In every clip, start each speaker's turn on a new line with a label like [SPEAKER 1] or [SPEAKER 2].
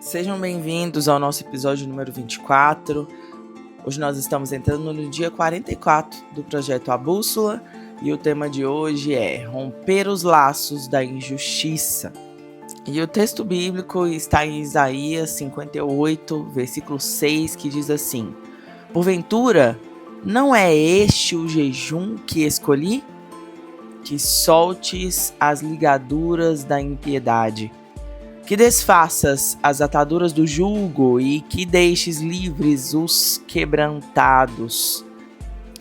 [SPEAKER 1] Sejam bem-vindos ao nosso episódio número 24. Hoje nós estamos entrando no dia 44 do projeto A Bússola e o tema de hoje é Romper os Laços da Injustiça. E o texto bíblico está em Isaías 58, versículo 6, que diz assim: Porventura, não é este o jejum que escolhi? Que soltes as ligaduras da impiedade, que desfaças as ataduras do jugo e que deixes livres os quebrantados,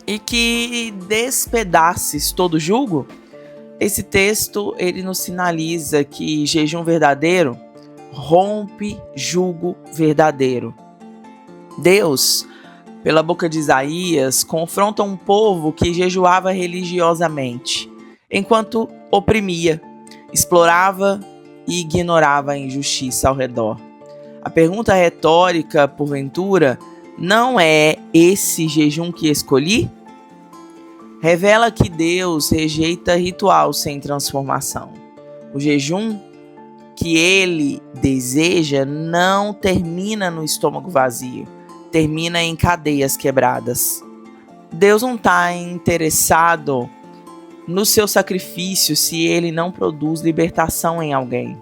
[SPEAKER 1] e que despedaces todo jugo. Esse texto ele nos sinaliza que jejum verdadeiro rompe jugo verdadeiro. Deus, pela boca de Isaías, confronta um povo que jejuava religiosamente, enquanto oprimia, explorava e ignorava a injustiça ao redor. A pergunta retórica, porventura, não é esse jejum que escolhi? Revela que Deus rejeita ritual sem transformação. O jejum que ele deseja não termina no estômago vazio, termina em cadeias quebradas. Deus não está interessado no seu sacrifício se ele não produz libertação em alguém.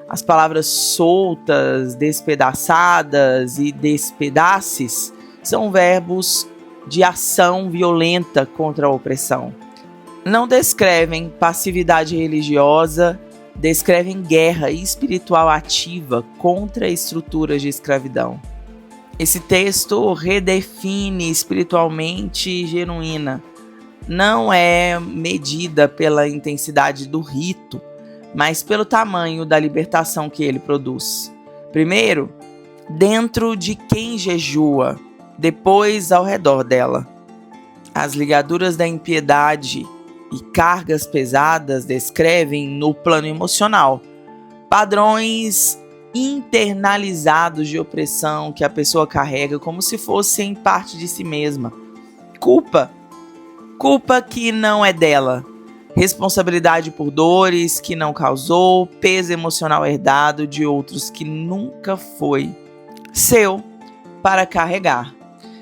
[SPEAKER 1] As palavras soltas, despedaçadas e despedaces são verbos de ação violenta contra a opressão. Não descrevem passividade religiosa, descrevem guerra espiritual ativa contra estruturas de escravidão. Esse texto redefine espiritualmente genuína. Não é medida pela intensidade do rito, mas pelo tamanho da libertação que ele produz. Primeiro, dentro de quem jejua, depois ao redor dela. As ligaduras da impiedade e cargas pesadas descrevem, no plano emocional, padrões internalizados de opressão que a pessoa carrega como se fossem parte de si mesma. Culpa que não é dela, responsabilidade por dores que não causou, peso emocional herdado de outros que nunca foi seu para carregar.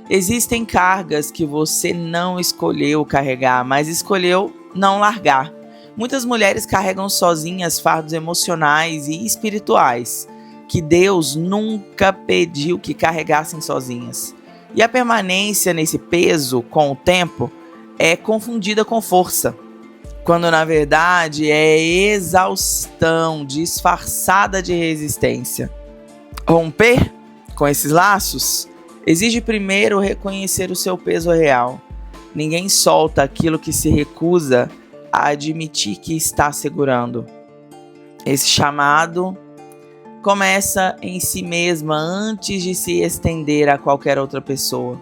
[SPEAKER 1] Existem cargas que você não escolheu carregar, mas escolheu não largar. Muitas mulheres carregam sozinhas fardos emocionais e espirituais que Deus nunca pediu que carregassem sozinhas. E a permanência nesse peso com o tempo é confundida com força, quando na verdade é exaustão disfarçada de resistência. Romper com esses laços exige primeiro reconhecer o seu peso real. Ninguém solta aquilo que se recusa a admitir que está segurando. Esse chamado começa em si mesma antes de se estender a qualquer outra pessoa.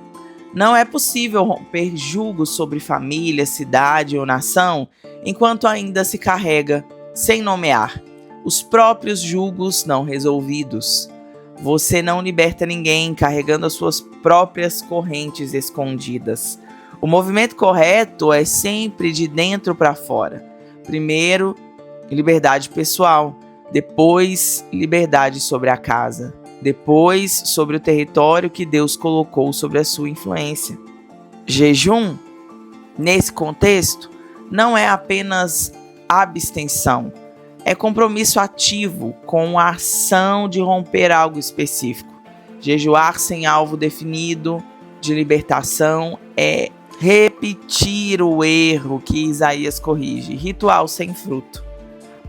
[SPEAKER 1] Não é possível romper jugo sobre família, cidade ou nação enquanto ainda se carrega, sem nomear, os próprios jugos não resolvidos. Você não liberta ninguém carregando as suas próprias correntes escondidas. O movimento correto é sempre de dentro para fora. Primeiro, liberdade pessoal. Depois, liberdade sobre a casa. Depois, sobre o território que Deus colocou sobre a sua influência. Jejum, nesse contexto, não é apenas abstenção. É compromisso ativo com a ação de romper algo específico. Jejuar sem alvo definido de libertação é repetir o erro que Isaías corrige. Ritual sem fruto.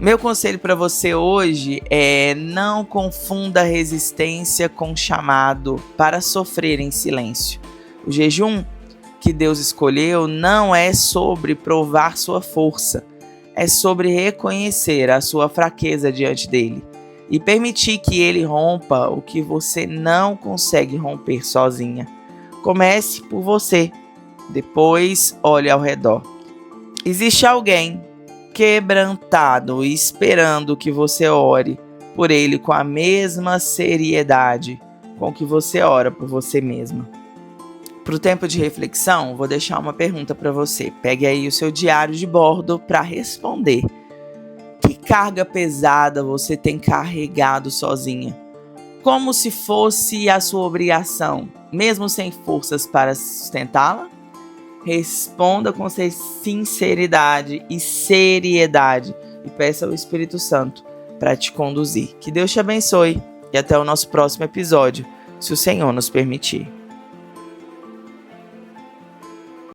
[SPEAKER 1] Meu conselho para você hoje é: não confunda resistência com chamado para sofrer em silêncio. O jejum que Deus escolheu não é sobre provar sua força, é sobre reconhecer a sua fraqueza diante dele e permitir que ele rompa o que você não consegue romper sozinha. Comece por você, depois olhe ao redor. Existe alguém quebrantado, esperando que você ore por ele com a mesma seriedade com que você ora por você mesma. Para o tempo de reflexão, vou deixar uma pergunta para você. Pegue aí o seu diário de bordo para responder. Que carga pesada você tem carregado sozinha? como se fosse a sua obrigação, mesmo sem forças para sustentá-la? Responda com sinceridade e seriedade e peça ao Espírito Santo para te conduzir. Que Deus te abençoe e até o nosso próximo episódio, se o Senhor nos permitir.